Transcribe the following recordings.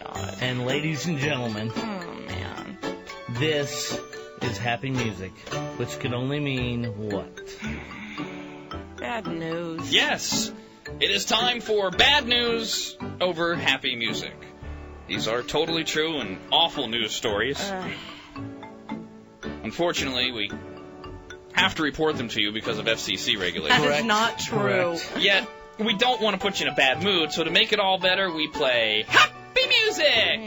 God. And ladies and gentlemen, Man. this is happy music, which can only mean what? Bad news. Yes, it is time for bad news over happy music. These are totally true and awful news stories. Unfortunately, we have to report them to you because of FCC regulations. That is not true. Correct. Yet, we don't want to put you in a bad mood, so to make it all better, we play happy music!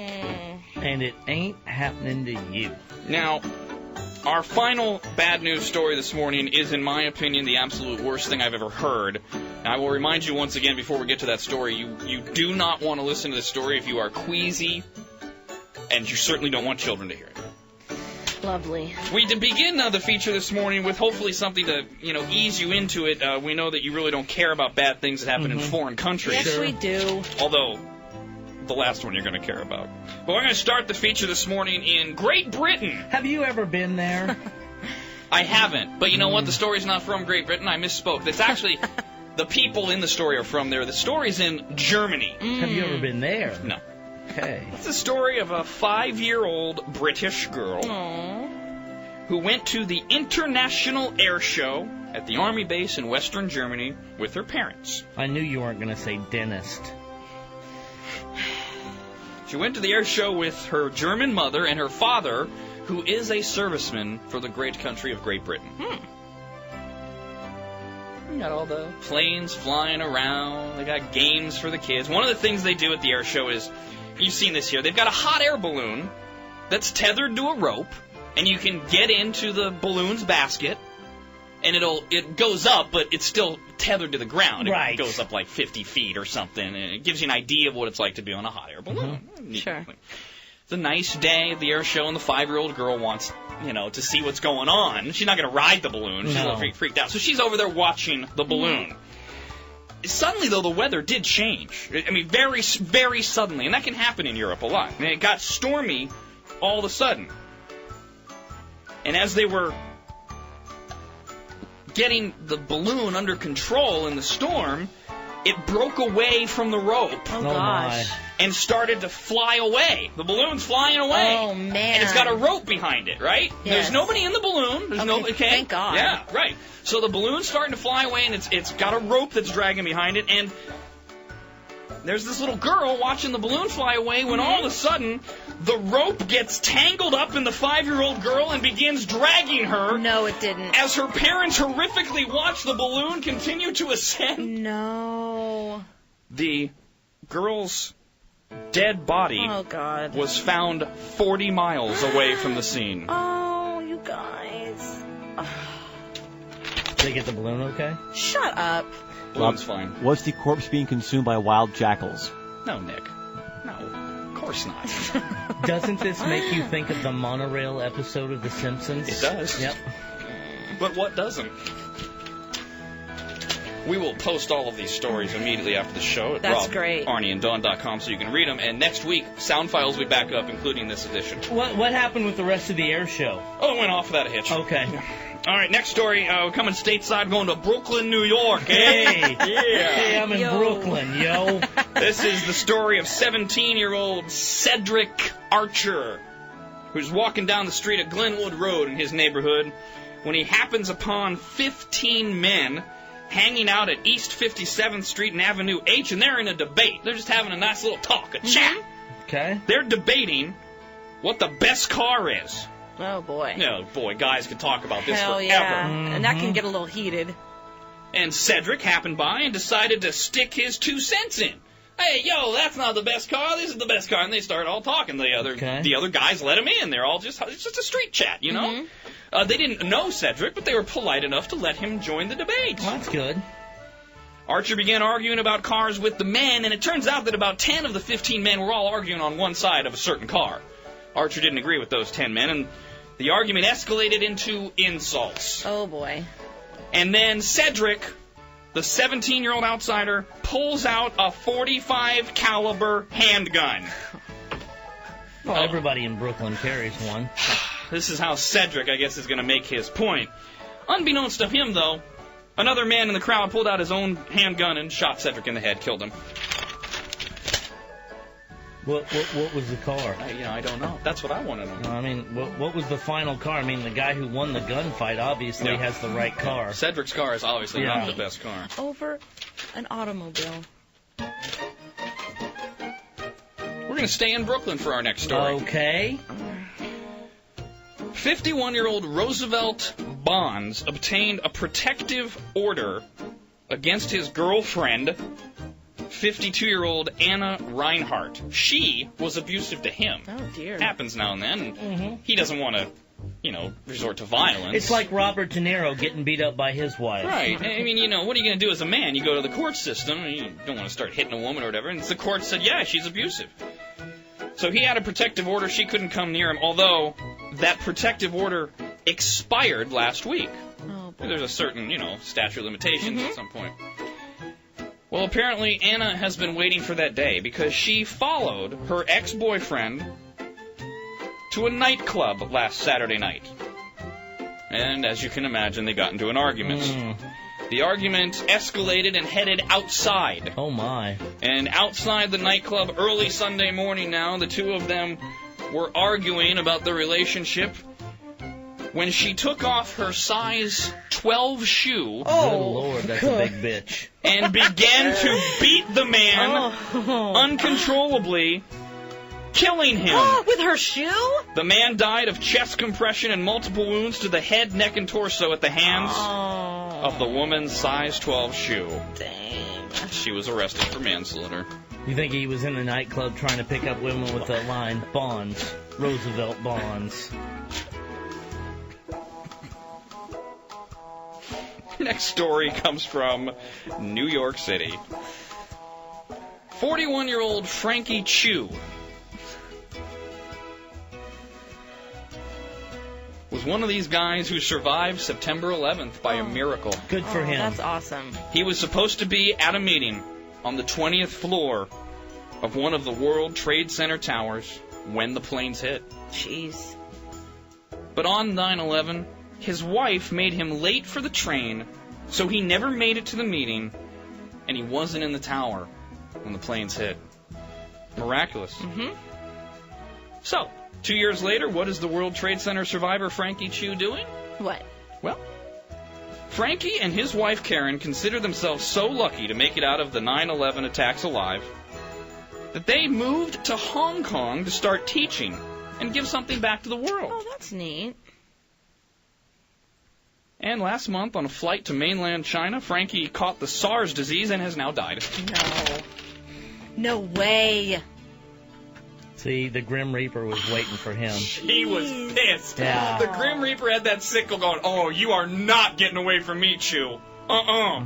And it ain't happening to you. Now, our final bad news story this morning is, in my opinion, the absolute worst thing I've ever heard. And I will remind you once again before we get to that story, you do not want to listen to this story if you are queasy, and you certainly don't want children to hear it. Lovely. We begin the feature this morning with hopefully something to ease you into it. We know that you really don't care about bad things that happen in foreign countries. Yes, we do. Although, the last one you're going to care about. But we're going to start the feature this morning in Great Britain. Have you ever been there? I haven't. But you know what? The story's not from Great Britain. I misspoke. It's actually, the people in the story are from there. The story's in Germany. Have you ever been there? No. Okay. It's the story of a 5-year-old British girl who went to the International Air Show at the Army base in Western Germany with her parents. I knew you weren't going to say dentist. She went to the air show with her German mother and her father, who is a serviceman for the great country of Great Britain. We got all the planes flying around. They got games for the kids. One of the things they do at the air show is, you've seen this here, they've got a hot air balloon that's tethered to a rope, and you can get into the balloon's basket, and it goes up, but it's still tethered to the ground. Right. It goes up like 50 feet or something, and it gives you an idea of what it's like to be on a hot air balloon. Sure. It's a nice day at the air show, and the 5-year-old girl wants, to see what's going on. She's not going to ride the balloon. She's a little freaked out. So she's over there watching the balloon. Suddenly, though, the weather did change. I mean, very, very suddenly. And that can happen in Europe a lot. And it got stormy all of a sudden. And as they were getting the balloon under control in the storm, it broke away from the rope. Oh, my. gosh. And started to fly away. The balloon's flying away. Oh, man. And it's got a rope behind it, right? Yes. There's nobody in the balloon. There's Okay, thank God. Yeah, right. So the balloon's starting to fly away, and it's got a rope that's dragging behind it, and there's this little girl watching the balloon fly away when all of a sudden the rope gets tangled up in the 5-year-old girl and begins dragging her. No, it didn't. As her parents horrifically watch the balloon continue to ascend. No. The girl's dead body Oh, God. was found 40 miles away from the scene. Oh, you guys. Did they get the balloon okay? Shut up. Balloon's fine. Was the corpse being consumed by wild jackals? No, Nick. No, of course not. Doesn't this make you think of the monorail episode of The Simpsons? It does. Yep. But what doesn't? We will post all of these stories immediately after the show at That's great. ArnieandDawn.com so you can read them. And next week, sound files will be back up, including this edition. What happened with the rest of the air show? Oh, it went off without a hitch. Okay. All right, next story. We're coming stateside, going to Brooklyn, New York. Hey. Yeah. Hey, I'm in Brooklyn, yo. This is the story of 17-year-old Cedric Archer, who's walking down the street at Glenwood Road in his neighborhood when he happens upon 15 men hanging out at East 57th Street and Avenue H, and they're in a debate. They're just having a nice little talk, a chat. Okay. They're debating what the best car is. Oh, boy. No, boy, guys could talk about this Hell forever. yeah. And that can get a little heated. And Cedric happened by and decided to stick his 2 cents in. Hey, yo, that's not the best car. This is the best car. And they start all talking. The other guys let him in. They're all it's just a street chat, you know? They didn't know Cedric, but they were polite enough to let him join the debate. Well, that's good. Archer began arguing about cars with the men, and it turns out that about 10 of the 15 men were all arguing on one side of a certain car. Archer didn't agree with those 10 men, and the argument escalated into insults. Oh, boy. And then Cedric, the 17-year-old outsider, pulls out a .45 caliber handgun. Well, everybody in Brooklyn carries one. This is how Cedric, I guess, is going to make his point. Unbeknownst to him, though, another man in the crowd pulled out his own handgun and shot Cedric in the head, killed him. What was the car? I don't know. That's what I want to know. I mean, what was the final car? I mean, the guy who won the gunfight obviously has the right car. Cedric's car is obviously not the best car. Over an automobile. We're going to stay in Brooklyn for our next story. Okay. 51-year-old Roosevelt Bonds obtained a protective order against his girlfriend, 52-year-old Anna Reinhardt. She was abusive to him. Oh, dear. Happens now and then. And he doesn't want to, resort to violence. It's like Robert De Niro getting beat up by his wife. Right. I mean, what are you going to do as a man? You go to the court system, and you don't want to start hitting a woman or whatever, and the court said, yeah, she's abusive. So he had a protective order. She couldn't come near him, although that protective order expired last week. Oh, boy. There's a certain, statute of limitations at some point. Well, apparently Anna has been waiting for that day because she followed her ex-boyfriend to a nightclub last Saturday night. And as you can imagine, they got into an argument. The argument escalated and headed outside. Oh, my. And outside the nightclub early Sunday morning now, the two of them were arguing about the relationship when she took off her size 12 shoe. Oh, good Lord, that's a big bitch. And began to beat the man uncontrollably, killing him. With her shoe? The man died of chest compression and multiple wounds to the head, neck, and torso at the hands of the woman's size 12 shoe. Dang. She was arrested for manslaughter. You think he was in a nightclub trying to pick up women with the line, Bonds, Roosevelt Bonds. Next story comes from New York City. 41-year-old Frankie Chu was one of these guys who survived September 11th by a miracle. Good for him. That's awesome. He was supposed to be at a meeting on the 20th floor of one of the World Trade Center towers when the planes hit. Jeez. But on 9/11, his wife made him late for the train, so he never made it to the meeting, and he wasn't in the tower when the planes hit. Miraculous. So, 2 years later, what is the World Trade Center survivor Frankie Chu doing? What? Well, Frankie and his wife Karen consider themselves so lucky to make it out of the 9/11 attacks alive that they moved to Hong Kong to start teaching and give something back to the world. Oh, that's neat. And last month, on a flight to mainland China, Frankie caught the SARS disease and has now died. No way. See, the Grim Reaper was waiting for him. He was pissed. Yeah. The Grim Reaper had that sickle going, oh, you are not getting away from me, Chew.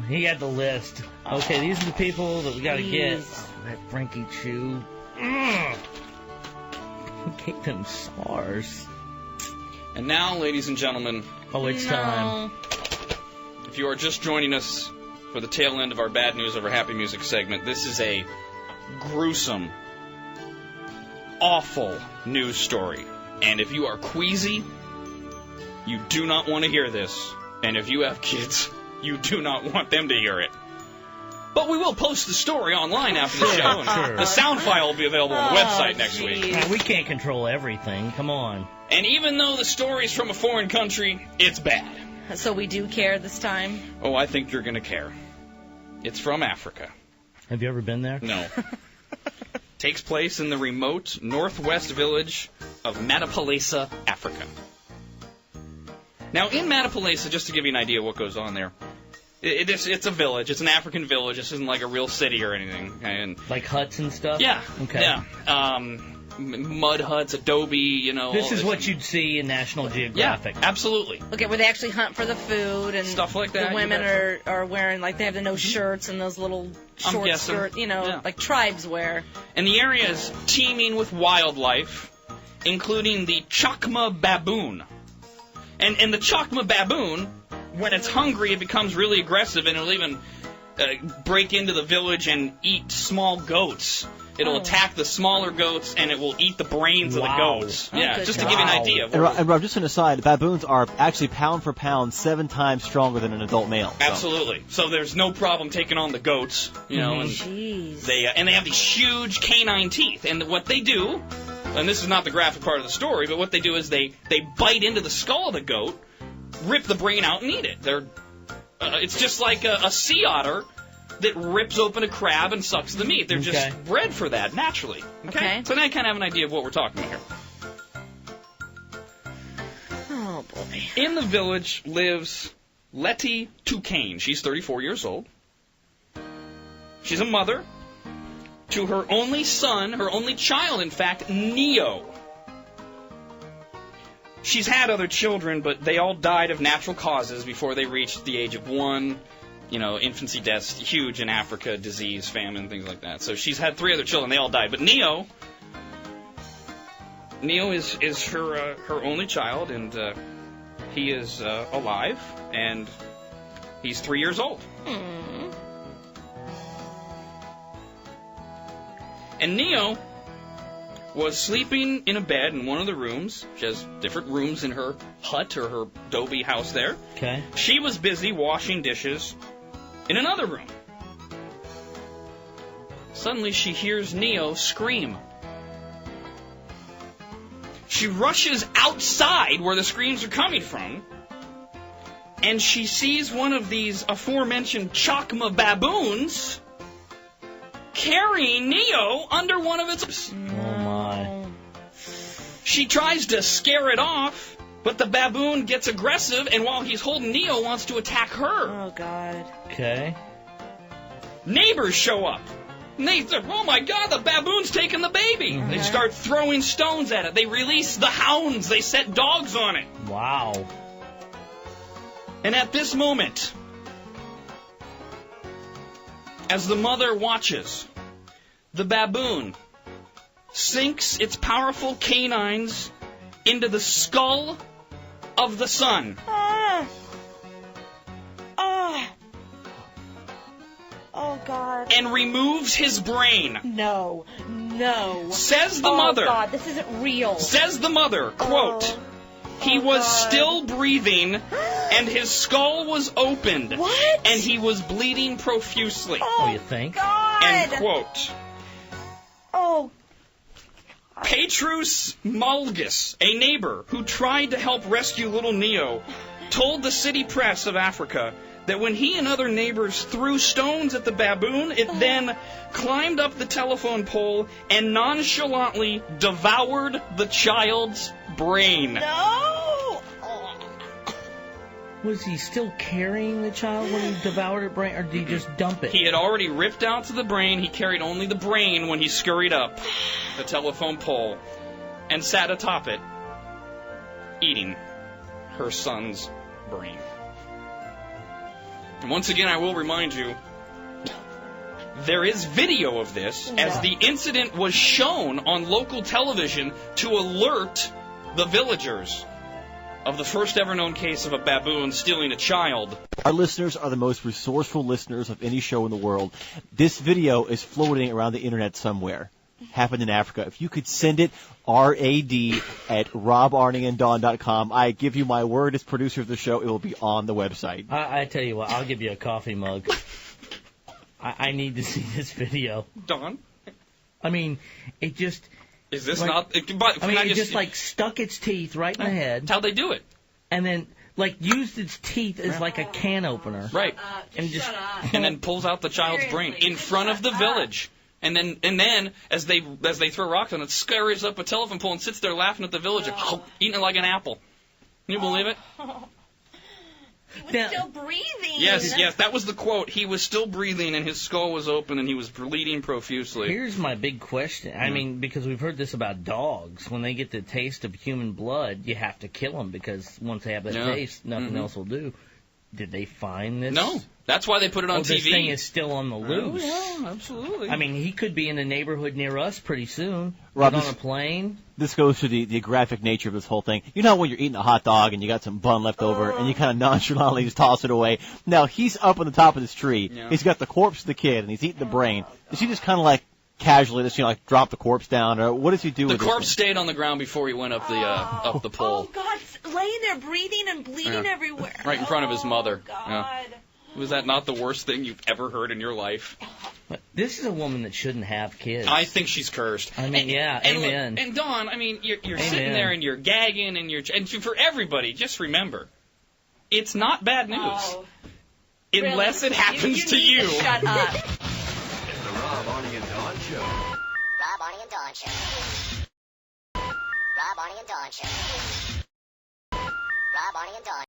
He had the list. Okay, these are the people that we gotta get. Jeez. Oh, that Frankie Chu. He gave him SARS. And now, ladies and gentlemen, It's time. if you are just joining us for the tail end of our Bad News Over Happy Music segment, this is a gruesome, awful news story. And if you are queasy, you do not want to hear this. And if you have kids, you do not want them to hear it. But we will post the story online after the show. And Sure. the sound file will be available on the website next week. Man, we can't control everything. Come on. And even though the story's from a foreign country, it's bad. So we do care this time? Oh, I think you're going to care. It's from Africa. Have you ever been there? No. Takes place in the remote northwest village of Matapalesa, Africa. Now, in Matapalesa, just to give you an idea of what goes on there, it's a village. It's an African village. This isn't like a real city or anything. And Like huts and stuff? yeah. Okay. Yeah. Mud huts, adobe, This is what you'd see in National Geographic. Yeah, absolutely. Okay, where they actually hunt for the food and Stuff like that, The you women betcha. are wearing, like, they have the no shirts and those little short guessing. skirts, Yeah. like tribes wear. And the area is teeming with wildlife, including the Chakma baboon. And the Chakma baboon, when it's hungry, it becomes really aggressive, and it'll even break into the village and eat small goats. it'll attack the smaller goats, and it will eat the brains of the goats. Oh, Yeah, good just to God. give you an idea. Of And, what Rob, just an aside, baboons are actually pound for pound 7 times stronger than an adult male. So. Absolutely. So there's no problem taking on the goats, you know. And Jeez. they have these huge canine teeth, and what they do, and this is not the graphic part of the story, but what they do is they bite into the skull of the goat, rip the brain out, and eat it. It's just like a sea otter that rips open a crab and sucks the meat. They're just bred for that naturally. Okay? So now you kind of have an idea of what we're talking about here. Oh, boy. In the village lives Letty Toucaine. She's 34 years old. She's a mother to her only son, her only child, in fact, Neo. She's had other children, but they all died of natural causes before they reached the age of 1. You know, infancy deaths, huge in Africa, disease, famine, things like that. So she's had 3 other children, they all died. But Neo is her only child, and he is alive, and he's 3 years old. And Neo was sleeping in a bed in one of the rooms. She has different rooms in her hut or her adobe house there. Okay. She was busy washing dishes in another room. Suddenly she hears Neo scream. She rushes outside where the screams are coming from, and she sees one of these aforementioned Chakma baboons carrying Neo under one of its... Oh, my. She tries to scare it off, but the baboon gets aggressive, and while he's holding Neo, wants to attack her. Oh, God. Okay. Neighbors show up. And they say, oh, my God, the baboon's taking the baby. They start throwing stones at it. They release the hounds. They set dogs on it. Wow. And at this moment, as the mother watches, the baboon sinks its powerful canines into the skull of the son. Oh, God. And removes his brain. No. Says the mother. Oh, God, this isn't real. Says the mother, quote, he was God. still breathing, and his skull was opened. What? And he was bleeding profusely. Oh, you think? God. End quote. Oh, Petrus Malgus, a neighbor who tried to help rescue little Neo, told the city press of Africa that when he and other neighbors threw stones at the baboon, it then climbed up the telephone pole and nonchalantly devoured the child's brain. no. Was he still carrying the child when he devoured her brain, or did he just dump it? He had already ripped out to the brain. He carried only the brain when he scurried up the telephone pole and sat atop it, eating her son's brain. And once again, I will remind you, there is video of this, as the incident was shown on local television to alert the villagers of the first ever known case of a baboon stealing a child. Our listeners are the most resourceful listeners of any show in the world. This video is floating around the internet somewhere. Happened in Africa. If you could send it, rad@robarnieanddawn.com. I give you my word as producer of the show, it will be on the website. I tell you what, I'll give you a coffee mug. I need to see this video. Don? I mean, it just... Is this like, not... it just like stuck its teeth right in the head. That's how they do it. And then, like, used its teeth as like a can opener. Right. And just... And then pulls out the child's brain in front of the village. And then, as they throw rocks on it, scurries up a telephone pole and sits there laughing at the villager, eating it like an apple. Can you believe it? He was still breathing. Yes, that was the quote. He was still breathing, and his skull was open, and he was bleeding profusely. Here's my big question. I mean, because we've heard this about dogs. When they get the taste of human blood, you have to kill them, because once they have that taste, nothing else will do. Did they find this? No. That's why they put it on TV. This thing is still on the loose. Oh, yeah, absolutely. I mean, he could be in the neighborhood near us pretty soon. Rob, on a plane. This goes to the graphic nature of this whole thing. You know when you're eating a hot dog and you got some bun left over and you kind of nonchalantly just toss it away? Now, he's up on the top of this tree. Yeah. He's got the corpse of the kid and he's eating the brain. Is he just kind of like casually, just like drop the corpse down, or what does he do? The with this corpse thing? stayed on the ground before he went up the pole. Oh, God. Laying there breathing and bleeding everywhere. Right in front of his mother. God. Yeah. Was that not the worst thing you've ever heard in your life? This is a woman that shouldn't have kids. I think she's cursed. I mean, amen. And Dawn, I mean, you're sitting there and you're gagging and for everybody, just remember, it's not bad news. Oh, unless really? it happens to need you. to shut up. It's the Rob, Arnie, and Dawn Show. Rob, Arnie, and Dawn Show. Rob, Arnie, and Dawn Show. Rob, Arnie, and Dawn.